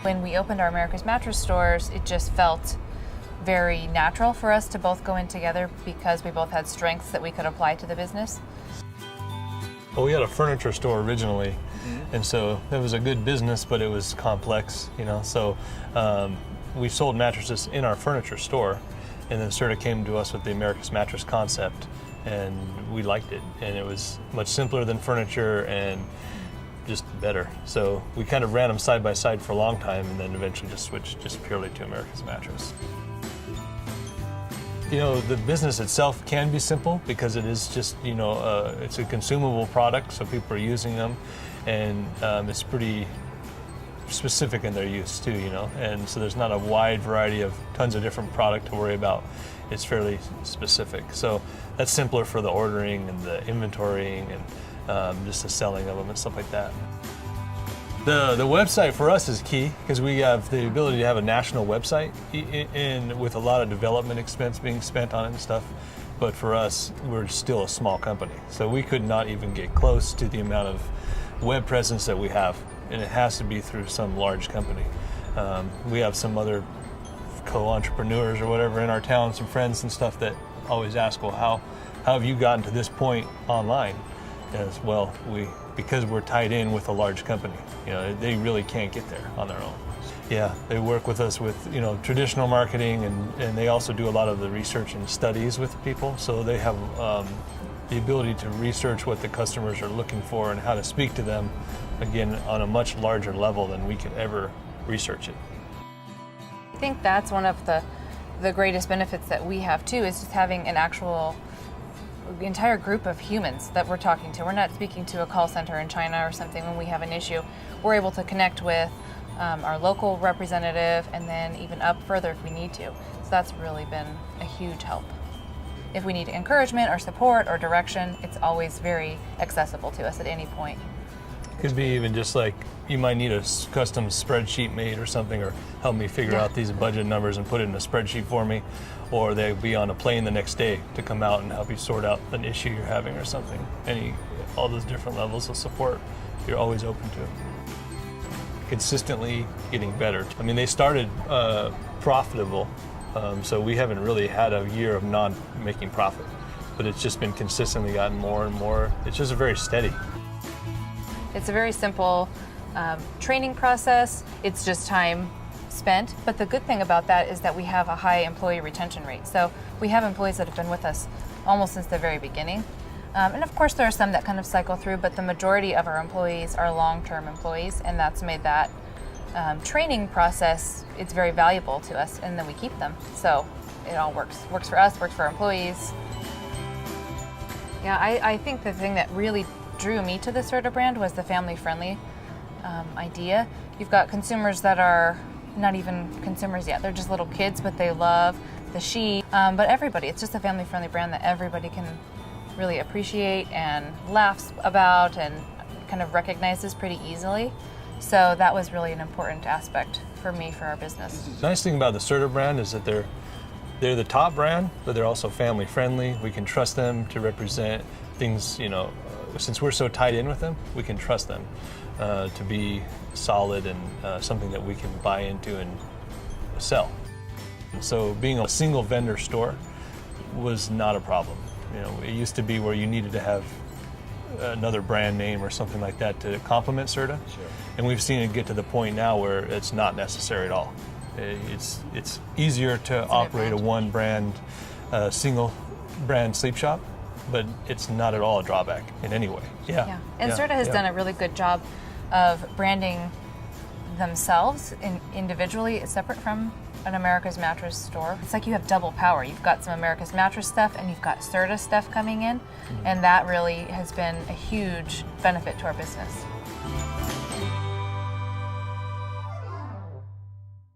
When we opened our America's Mattress stores, it just felt very natural for us to both go in together because we both had strengths that we could apply to the business. Well, we had a furniture store originally, and so it was a good business, but it was complex, you know. So we sold mattresses in our furniture store, and then Serta came to us with the America's Mattress concept, and we liked it. And it was much simpler than furniture and just better. So we kind of ran them side by side for a long time, and then eventually just switched just purely to America's Mattress. You know, the business itself can be simple because it is just, you know, it's a consumable product, so people are using them, and it's pretty specific in their use too, you know, and so there's not a wide variety of tons of different product to worry about. It's fairly specific. So that's simpler for the ordering and the inventorying and just the selling of them and stuff like that. The website for us is key because we have the ability to have a national website with a lot of development expense being spent on it and stuff. But for us, we're still a small company. So we could not even get close to the amount of web presence that we have. And it has to be through some large company. We have some other co-entrepreneurs or whatever in our town, some friends and stuff that always ask, well, how have you gotten to this point online? As well, because we're tied in with a large company, you know, they really can't get there on their own. Yeah, they work with us with, you know, traditional marketing, and they also do a lot of the research and studies with people. So they have the ability to research what the customers are looking for and how to speak to them, again, on a much larger level than we could ever research it. I think that's one of the greatest benefits that we have too, is just having an actual entire group of humans that we're talking to. We're not speaking to a call center in China or something when we have an issue. We're able to connect with our local representative and then even up further if we need to. So that's really been a huge help. If we need encouragement or support or direction, it's always very accessible to us at any point. Could be even just like you might need a custom spreadsheet made or something, or help me figure out these budget numbers and put it in a spreadsheet for me, or they'd be on a plane the next day to come out and help you sort out an issue you're having or something. All those different levels of support, you're always open to. Consistently getting better. I mean, they started profitable, so we haven't really had a year of not making profit, but it's just been consistently gotten more and more. It's just very steady. It's a very simple training process. It's just time spent. But the good thing about that is that we have a high employee retention rate. So we have employees that have been with us almost since the very beginning. And of course, there are some that kind of cycle through, but the majority of our employees are long-term employees, and that's made that training process, it's very valuable to us, and then we keep them. So it all works. Works for us, works for our employees. Yeah, I think the thing that really drew me to the Serta brand was the family-friendly idea. You've got consumers that are not even consumers yet. They're just little kids, but they love the sheet. But everybody, it's just a family-friendly brand that everybody can really appreciate and laughs about and kind of recognizes pretty easily. So that was really an important aspect for me for our business. The nice thing about the Serta brand is that they're the top brand, but they're also family-friendly. We can trust them to represent things, you know, since we're so tied in with them, we can trust them to be solid and something that we can buy into and sell. So being a single vendor store was not a problem. You know, it used to be where you needed to have another brand name or something like that to complement Serta. Sure. And we've seen it get to the point now where it's not necessary at all. It's easier to operate a one brand, single brand sleep shop, but it's not at all a drawback in any way. Yeah. And Serta has done a really good job of branding themselves individually, separate from an America's Mattress store. It's like you have double power. You've got some America's Mattress stuff and you've got Serta stuff coming in, and that really has been a huge benefit to our business.